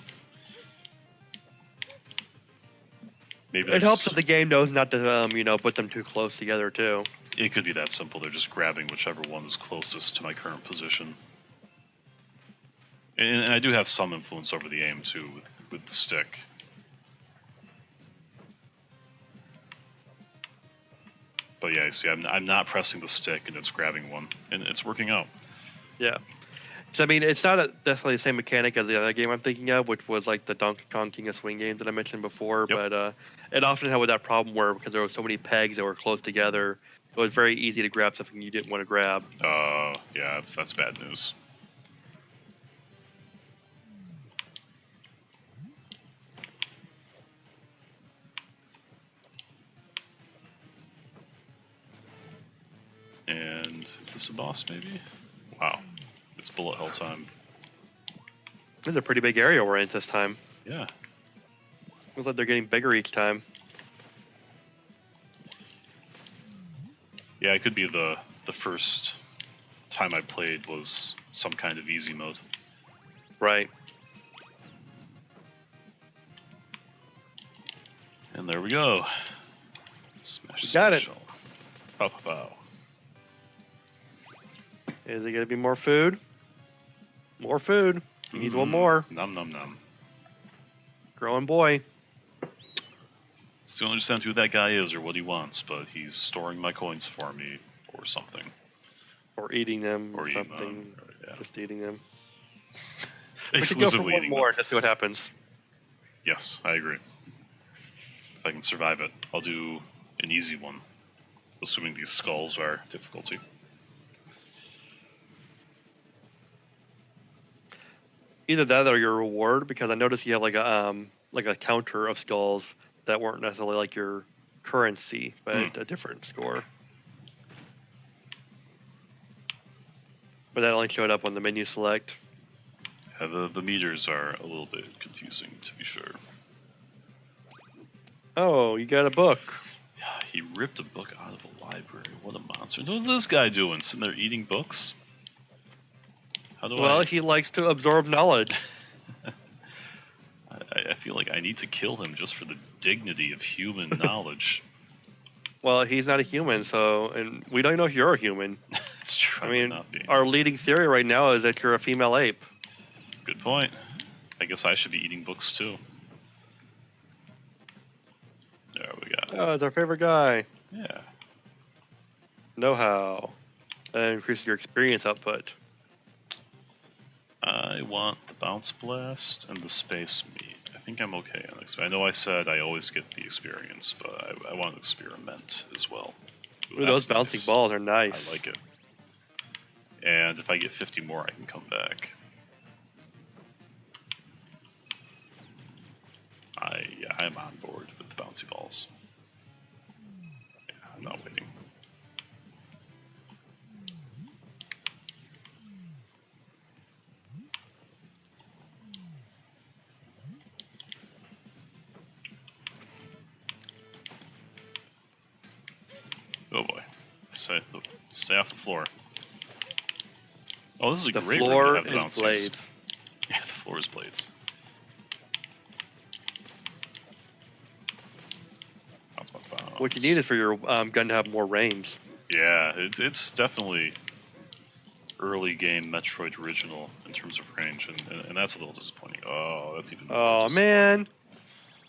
[SPEAKER 1] Maybe
[SPEAKER 2] It helps if the game knows not to, put them too close together, too.
[SPEAKER 1] It could be that simple. They're just grabbing whichever one is closest to my current position. And I do have some influence over the aim, too, with the stick. But yeah, you see, I'm not pressing the stick, and it's grabbing one. And it's working out.
[SPEAKER 2] Yeah. So, I mean, it's not necessarily the same mechanic as the other game I'm thinking of, which was like the Donkey Kong King of Swing game that I mentioned before.
[SPEAKER 1] Yep.
[SPEAKER 2] But it often had that problem where, because there were so many pegs that were close together, it was very easy to grab something you didn't want to grab.
[SPEAKER 1] Yeah, that's bad news. And is this a boss, maybe? Wow. It's bullet hell time.
[SPEAKER 2] It's a pretty big area we're in this time.
[SPEAKER 1] Yeah.
[SPEAKER 2] Looks like they're getting bigger each time.
[SPEAKER 1] Yeah, it could be the first time I played was some kind of easy mode.
[SPEAKER 2] Right.
[SPEAKER 1] And there we go. Smash.
[SPEAKER 2] We got it.
[SPEAKER 1] Pow, pow, pow.
[SPEAKER 2] Is it going to be more food? More food. He needs one more.
[SPEAKER 1] Num num num.
[SPEAKER 2] Growing boy.
[SPEAKER 1] Still don't understand who that guy is or what he wants, but he's storing my coins for me or something.
[SPEAKER 2] Or eating them or
[SPEAKER 1] eating
[SPEAKER 2] something.
[SPEAKER 1] them, yeah.
[SPEAKER 2] Just eating them. We should go for
[SPEAKER 1] Exclusively
[SPEAKER 2] one
[SPEAKER 1] eating
[SPEAKER 2] more
[SPEAKER 1] them.
[SPEAKER 2] to see what happens.
[SPEAKER 1] Yes, I agree. If I can survive it, I'll do an easy one, assuming these skulls are difficulty.
[SPEAKER 2] Either that or your reward, because I noticed you have like a counter of skulls that weren't necessarily like your currency, but a different score. But that only showed up on the menu select.
[SPEAKER 1] Yeah, the meters are a little bit confusing, to be sure.
[SPEAKER 2] Oh, you got a book.
[SPEAKER 1] Yeah, he ripped a book out of a library. What a monster. What's this guy doing? Sitting there eating books?
[SPEAKER 2] Well, he likes to absorb knowledge.
[SPEAKER 1] I feel like I need to kill him just for the dignity of human knowledge.
[SPEAKER 2] Well, he's not a human, and we don't know if you're a human.
[SPEAKER 1] It's true.
[SPEAKER 2] I mean,
[SPEAKER 1] not be.
[SPEAKER 2] Our leading theory right now is that you're a female ape.
[SPEAKER 1] Good point. I guess I should be eating books too. There we go.
[SPEAKER 2] Oh, it's our favorite guy.
[SPEAKER 1] Yeah.
[SPEAKER 2] Know-how. That increases your experience output.
[SPEAKER 1] I want the bounce blast and the space meat. I think I'm okay on this. I know I said I always get the experience, but I want to experiment as well.
[SPEAKER 2] Ooh, those bouncing balls are nice.
[SPEAKER 1] I like it. And if I get 50 more, I can come back. I am on board with the bouncy balls. Yeah, I'm not waiting. Oh boy. Stay off the floor. Oh, this is a
[SPEAKER 2] The
[SPEAKER 1] great room to
[SPEAKER 2] floor
[SPEAKER 1] have the
[SPEAKER 2] is
[SPEAKER 1] bouncies.
[SPEAKER 2] blades.
[SPEAKER 1] Yeah, the floor is blades. Bounce, bounce, bounce.
[SPEAKER 2] What you need is for your gun to have more range.
[SPEAKER 1] Yeah, it's definitely early game Metroid original in terms of range, and that's a little disappointing. Oh, that's even more
[SPEAKER 2] Oh
[SPEAKER 1] disappointing.
[SPEAKER 2] man,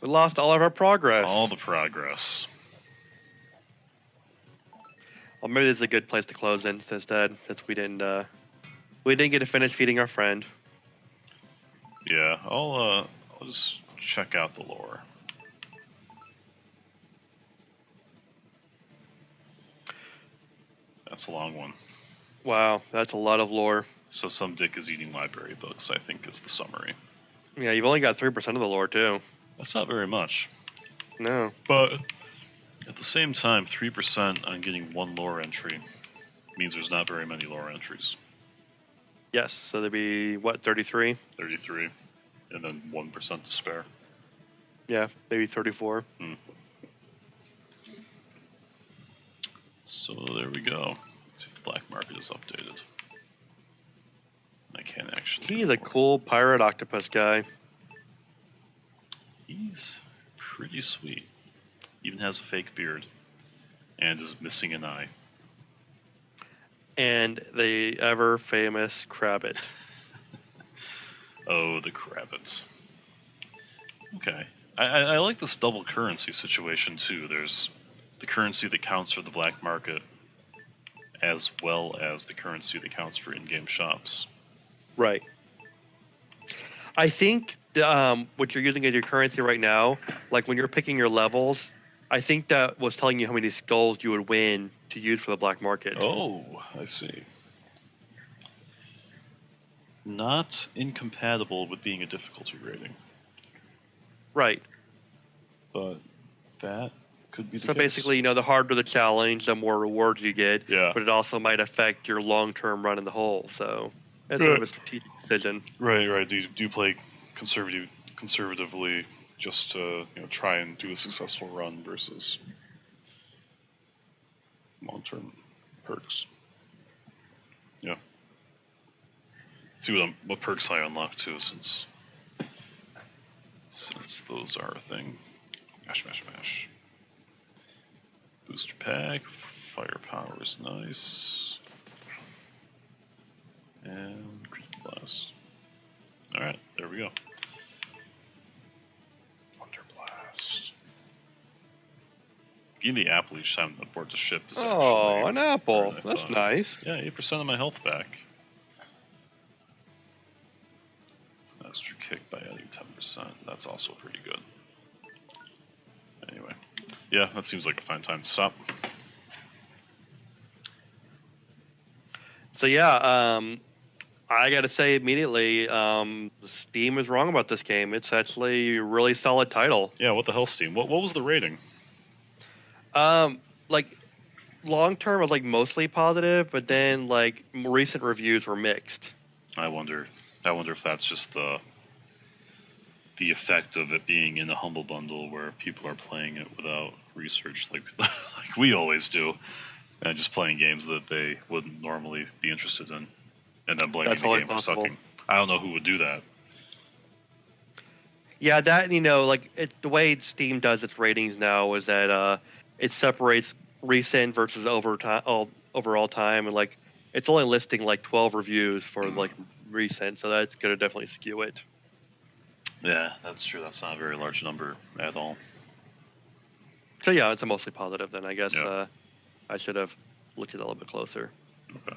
[SPEAKER 2] we lost all of our progress.
[SPEAKER 1] All the progress.
[SPEAKER 2] Well, maybe this is a good place to close in instead, since we didn't get to finish feeding our friend.
[SPEAKER 1] Yeah, I'll just check out the lore. That's a long one.
[SPEAKER 2] Wow, that's a lot of lore.
[SPEAKER 1] So some dick is eating library books, I think, is the summary.
[SPEAKER 2] Yeah, you've only got 3% of the lore too.
[SPEAKER 1] That's not very much.
[SPEAKER 2] No.
[SPEAKER 1] But at the same time, 3% on getting one lore entry means there's not very many lore entries.
[SPEAKER 2] Yes, so there'd be, what, 33?
[SPEAKER 1] 33. And then 1% to spare.
[SPEAKER 2] Yeah, maybe 34.
[SPEAKER 1] So there we go. Let's see if the black market is updated. I can't actually.
[SPEAKER 2] He's a cool pirate octopus guy.
[SPEAKER 1] He's pretty sweet. Even has a fake beard. And is missing an eye.
[SPEAKER 2] And the ever famous Crabbit.
[SPEAKER 1] Oh, the Crabbit. Okay. I like this double currency situation too. There's the currency that counts for the black market as well as the currency that counts for in-game shops.
[SPEAKER 2] Right. I think what you're using as your currency right now, like when you're picking your levels, I think that was telling you how many skulls you would win to use for the black market.
[SPEAKER 1] Oh, I see. Not incompatible with being a difficulty rating,
[SPEAKER 2] Right.
[SPEAKER 1] but that could be the
[SPEAKER 2] So
[SPEAKER 1] case.
[SPEAKER 2] basically, the harder the challenge, the more rewards you get.
[SPEAKER 1] Yeah.
[SPEAKER 2] But it also might affect your long-term run in the hole. So that's sort of a strategic decision.
[SPEAKER 1] Right. Do you play conservatively just to try and do a successful run versus long-term perks? Yeah. See what perks I unlock too, since those are a thing. Mash. Booster pack, firepower is nice, and critical blast. All right, there we go. Wonder blast. Getting the apple each time aboard the ship is
[SPEAKER 2] Oh,
[SPEAKER 1] actually
[SPEAKER 2] an apple.
[SPEAKER 1] better than I
[SPEAKER 2] That's
[SPEAKER 1] thought.
[SPEAKER 2] nice.
[SPEAKER 1] Yeah, 8% of my health back. It's an extra kick by adding 10%. That's also pretty good. Anyway, yeah, that seems like a fine time to stop.
[SPEAKER 2] So yeah, I got to say immediately, Steam is wrong about this game. It's actually a really solid title.
[SPEAKER 1] Yeah, what the hell, Steam? What was the rating?
[SPEAKER 2] Like long term was like mostly positive, but then like recent reviews were mixed.
[SPEAKER 1] I wonder if that's just the effect of it being in a humble bundle where people are playing it without research, like like we always do, and just playing games that they wouldn't normally be interested in, and then blaming
[SPEAKER 2] That's
[SPEAKER 1] the
[SPEAKER 2] always
[SPEAKER 1] game for
[SPEAKER 2] possible.
[SPEAKER 1] sucking. I don't know who would do that.
[SPEAKER 2] Yeah, that the way Steam does its ratings now is that it separates recent versus overall time, and like it's only listing like 12 reviews for like recent, so that's gonna definitely skew it.
[SPEAKER 1] Yeah, that's true. That's not a very large number at all.
[SPEAKER 2] So yeah, it's a mostly positive then. I guess
[SPEAKER 1] Yeah.
[SPEAKER 2] I should have looked at it a little bit closer.
[SPEAKER 1] Okay,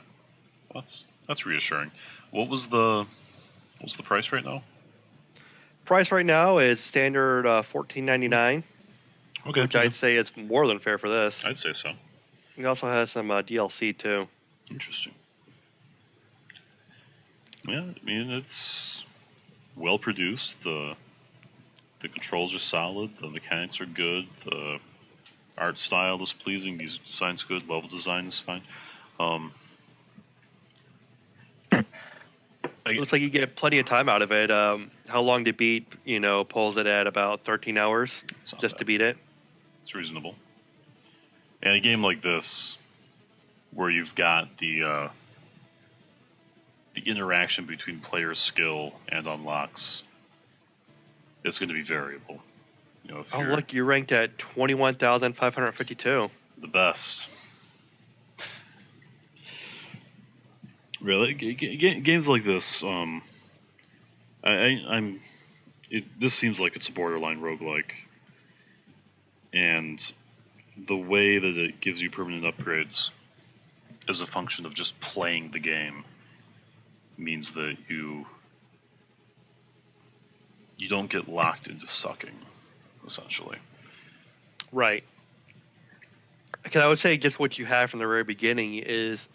[SPEAKER 1] that's reassuring. What was the price right now?
[SPEAKER 2] Price right now is standard $14.99,
[SPEAKER 1] Okay,
[SPEAKER 2] which I'd say is more than fair for this.
[SPEAKER 1] I'd say so.
[SPEAKER 2] It also has some DLC too.
[SPEAKER 1] Interesting. Yeah, I mean it's well produced. The The controls are solid. The mechanics are good. The art style is pleasing. Music design's good. Level design is fine. Um,
[SPEAKER 2] It looks like you get plenty of time out of it. How long to beat? Pulls it at about 13 hours
[SPEAKER 1] it's not
[SPEAKER 2] just
[SPEAKER 1] bad.
[SPEAKER 2] to beat it.
[SPEAKER 1] It's reasonable. And a game like this, where you've got the interaction between player skill and unlocks, it's going to be variable. If
[SPEAKER 2] Oh,
[SPEAKER 1] you're
[SPEAKER 2] look, you're ranked at 21,552.
[SPEAKER 1] the best, really, games like this, I'm. This seems like it's a borderline roguelike, and the way that it gives you permanent upgrades as a function of just playing the game means that you don't get locked into sucking, essentially.
[SPEAKER 2] Right. Because I would say just what you have from the very beginning is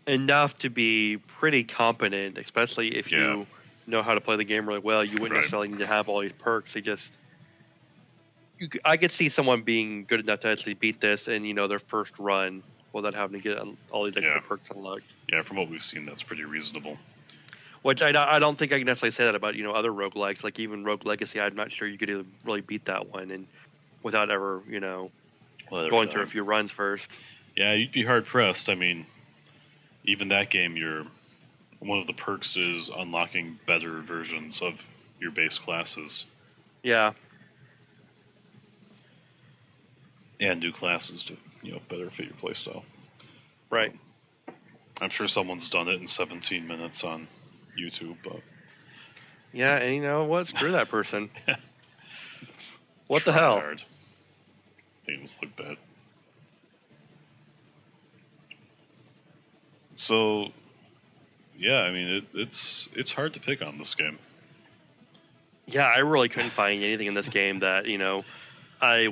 [SPEAKER 2] enough to be pretty competent, especially if
[SPEAKER 1] Yeah.
[SPEAKER 2] you know how to play the game really well. You wouldn't
[SPEAKER 1] Right.
[SPEAKER 2] necessarily need to have all these perks. I could see someone being good enough to actually beat this in their first run without having to get all these extra
[SPEAKER 1] Yeah.
[SPEAKER 2] perks unlocked.
[SPEAKER 1] Yeah, from what we've seen, that's pretty reasonable.
[SPEAKER 2] Which I don't think I can necessarily say that about other roguelikes. Like even Rogue Legacy, I'm not sure you could really beat that one and without ever going through a few runs first.
[SPEAKER 1] Yeah, you'd be hard pressed. I mean, even that game, one of the perks is unlocking better versions of your base classes
[SPEAKER 2] Yeah.
[SPEAKER 1] and new classes to better fit your playstyle.
[SPEAKER 2] Right.
[SPEAKER 1] I'm sure someone's done it in 17 minutes on YouTube, but
[SPEAKER 2] Yeah, and you know what? Screw that person. What the
[SPEAKER 1] try
[SPEAKER 2] hell?
[SPEAKER 1] hard. Things look bad. So, yeah, I mean, it's hard to pick on this game.
[SPEAKER 2] Yeah, I really couldn't find anything in this game that I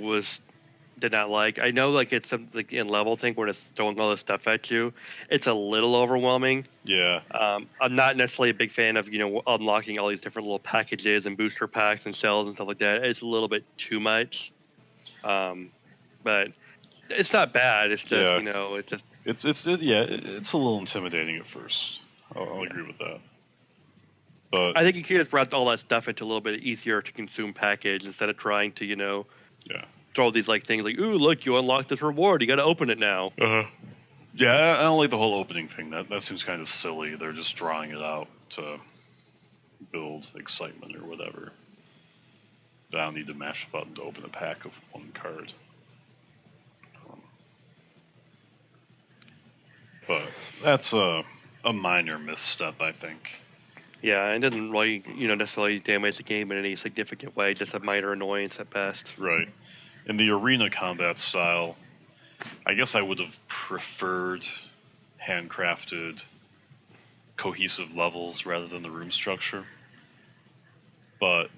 [SPEAKER 2] did not like. I know like it's some like in level thing when it's throwing all this stuff at you, it's a little overwhelming.
[SPEAKER 1] Yeah,
[SPEAKER 2] I'm not necessarily a big fan of unlocking all these different little packages and booster packs and shells and stuff like that. It's a little bit too much, but it's not bad. It's just
[SPEAKER 1] Yeah.
[SPEAKER 2] it's just
[SPEAKER 1] it's a little intimidating at first. I'll agree with that. But
[SPEAKER 2] I think you could just wrap all that stuff into a little bit easier to consume package instead of trying to
[SPEAKER 1] yeah,
[SPEAKER 2] throw these like things like, ooh, look, you unlocked this reward. You got to open it now.
[SPEAKER 1] yeah, I don't like the whole opening thing. That seems kind of silly. They're just drawing it out to build excitement or whatever. I don't need to mash a button to open a pack of one card. But that's a minor misstep, I think.
[SPEAKER 2] Yeah, it didn't really, necessarily damage the game in any significant way. Just a minor annoyance at best.
[SPEAKER 1] Right. In the arena combat style, I guess I would have preferred handcrafted, cohesive levels rather than the room structure. But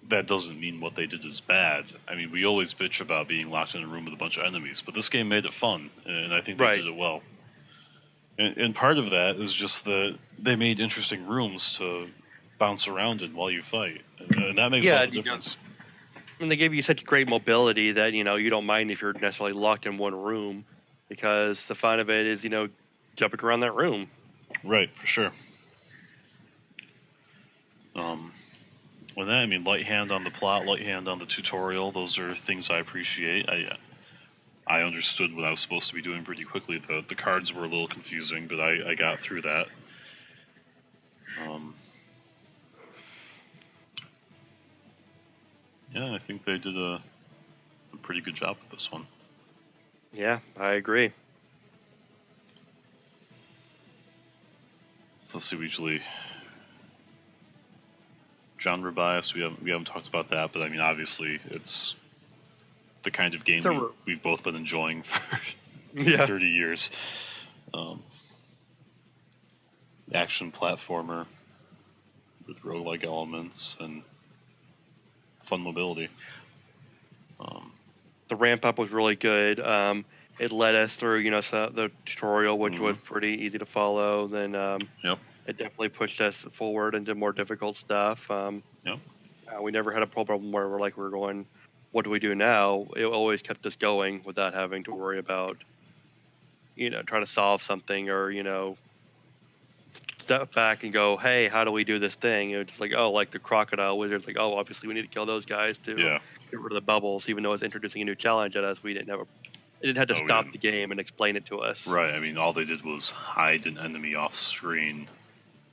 [SPEAKER 1] that doesn't mean what they did is bad. I mean, we always bitch about being locked in a room with a bunch of enemies, but this game made it fun, and I think they
[SPEAKER 2] Right.
[SPEAKER 1] did it well. And part of that is just that they made interesting rooms to bounce around in while you fight, and that makes all the difference.
[SPEAKER 2] And they give you such great mobility that you don't mind if you're necessarily locked in one room, because the fun of it is jumping around that room.
[SPEAKER 1] Right, for sure. With that, I mean, light hand on the plot, light hand on the tutorial. Those are things I appreciate. I understood what I was supposed to be doing pretty quickly. The cards were a little confusing, but I got through that. Yeah, I think they did a pretty good job with this one.
[SPEAKER 2] Yeah, I agree.
[SPEAKER 1] So let's see, we usually genre bias. We haven't talked about that, but I mean, obviously, it's the kind of game we've both been enjoying for 30 years. Action platformer with roguelike elements and fun mobility.
[SPEAKER 2] The ramp up was really good. It led us through the tutorial, which was pretty easy to follow. Then
[SPEAKER 1] Yep.
[SPEAKER 2] it definitely pushed us forward into more difficult stuff.
[SPEAKER 1] Yep.
[SPEAKER 2] We never had a problem where we're going, what do we do now? It always kept us going without having to worry about, trying to solve something or, step back and go, hey, how do we do this thing? It's just like, oh, like the crocodile wizards, like, oh, obviously we need to kill those guys to
[SPEAKER 1] Yeah.
[SPEAKER 2] get rid of the bubbles, even though it's introducing a new challenge at us. We didn't have it didn't have to
[SPEAKER 1] No, we
[SPEAKER 2] stop
[SPEAKER 1] didn't.
[SPEAKER 2] the game and explain it to us.
[SPEAKER 1] Right. I mean, all they did was hide an enemy off screen,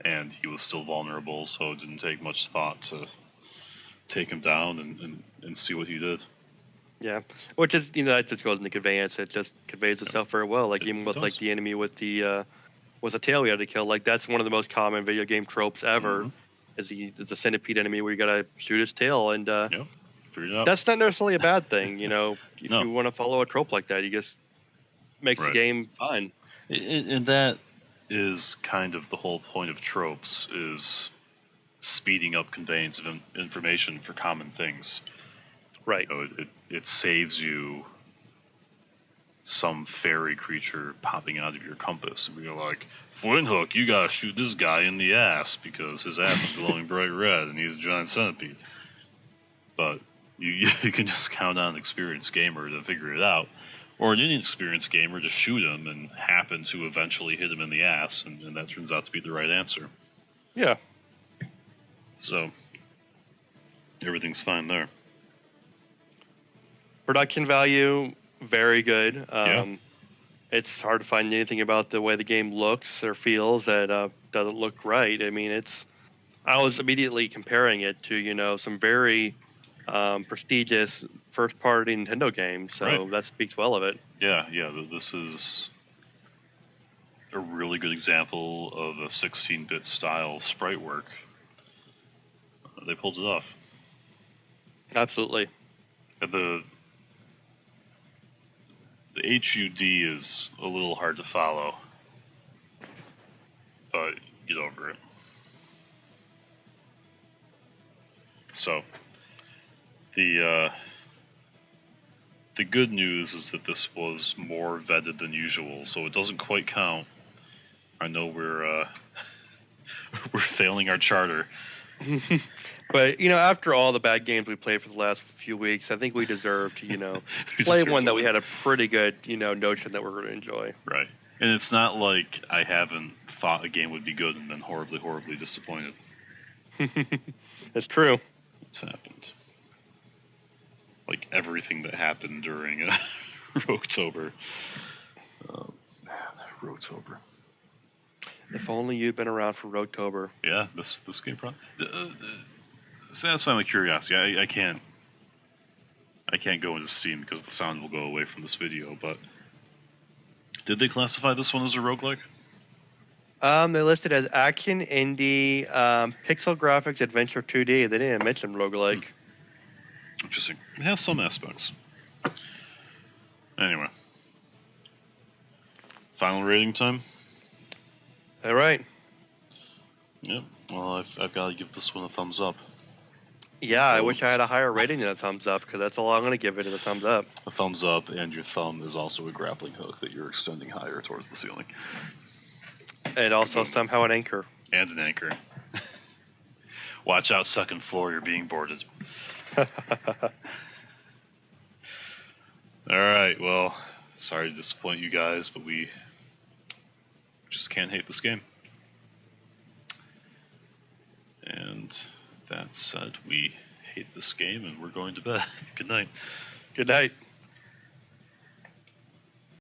[SPEAKER 1] and he was still vulnerable, so it didn't take much thought to take him down and see what he did.
[SPEAKER 2] Yeah, which is that just goes into conveyance. It just conveys itself very well. Like even
[SPEAKER 1] It
[SPEAKER 2] with like
[SPEAKER 1] does.
[SPEAKER 2] the enemy with the tail we had to kill. Like that's one of the most common video game tropes ever.
[SPEAKER 1] Mhm.
[SPEAKER 2] Is the centipede enemy where you gotta shoot his tail, and
[SPEAKER 1] Yep. Figured it out.
[SPEAKER 2] that's not necessarily a bad thing. If
[SPEAKER 1] No.
[SPEAKER 2] you want to follow a trope like that, you just makes the
[SPEAKER 1] Right.
[SPEAKER 2] game fun.
[SPEAKER 1] And that is kind of the whole point of tropes, is speeding up conveyance of information for common things.
[SPEAKER 2] Right.
[SPEAKER 1] It saves you some fairy creature popping out of your compass. And you're like, Flinthook, you gotta shoot this guy in the ass because his ass is glowing bright red and he's a giant centipede. But you can just count on an experienced gamer to figure it out. Or an inexperienced gamer to shoot him and happen to eventually hit him in the ass, and that turns out to be the right answer.
[SPEAKER 2] Yeah.
[SPEAKER 1] So, everything's fine there.
[SPEAKER 2] Production value, very good.
[SPEAKER 1] Yeah.
[SPEAKER 2] It's hard to find anything about the way the game looks or feels that doesn't look right. I mean, I was immediately comparing it to some very prestigious first-party Nintendo games, so
[SPEAKER 1] Right.
[SPEAKER 2] that speaks well of it.
[SPEAKER 1] Yeah. This is a really good example of a 16-bit style sprite work. They pulled it off.
[SPEAKER 2] Absolutely.
[SPEAKER 1] And the HUD is a little hard to follow, but get over it. So, the good news is that this was more vetted than usual, so it doesn't quite count. I know we're we're failing our charter.
[SPEAKER 2] But after all the bad games we played for the last few weeks, I think we deserve to
[SPEAKER 1] We
[SPEAKER 2] play
[SPEAKER 1] deserve
[SPEAKER 2] one
[SPEAKER 1] to
[SPEAKER 2] that we
[SPEAKER 1] win.
[SPEAKER 2] had a pretty good notion that we're going to enjoy.
[SPEAKER 1] Right. And it's not like I haven't thought a game would be good and been horribly, horribly disappointed.
[SPEAKER 2] It's true.
[SPEAKER 1] It's happened. Like everything that happened during Roguetober. Oh, man, Roguetober.
[SPEAKER 2] If only you'd been around for Roguetober.
[SPEAKER 1] Yeah, this game probably satisfy my curiosity. I can't go into Steam because the sound will go away from this video. But did they classify this one as a roguelike?
[SPEAKER 2] They listed as action, indie, pixel graphics, adventure 2D. They didn't mention roguelike.
[SPEAKER 1] Interesting. It has some aspects. Anyway, final rating time.
[SPEAKER 2] All right.
[SPEAKER 1] Yep. Well, I've got to give this one a thumbs up.
[SPEAKER 2] Yeah, I wish I had a higher rating than a thumbs up because that's all I'm going to give it is a thumbs up.
[SPEAKER 1] A thumbs up, and your thumb is also a grappling hook that you're extending higher towards the ceiling.
[SPEAKER 2] And also somehow an anchor.
[SPEAKER 1] And an anchor. Watch out, second floor, you're being boarded. Alright, well, sorry to disappoint you guys, but we just can't hate this game. And that said, we hate this game and we're going to bed. Good night.
[SPEAKER 2] Good night.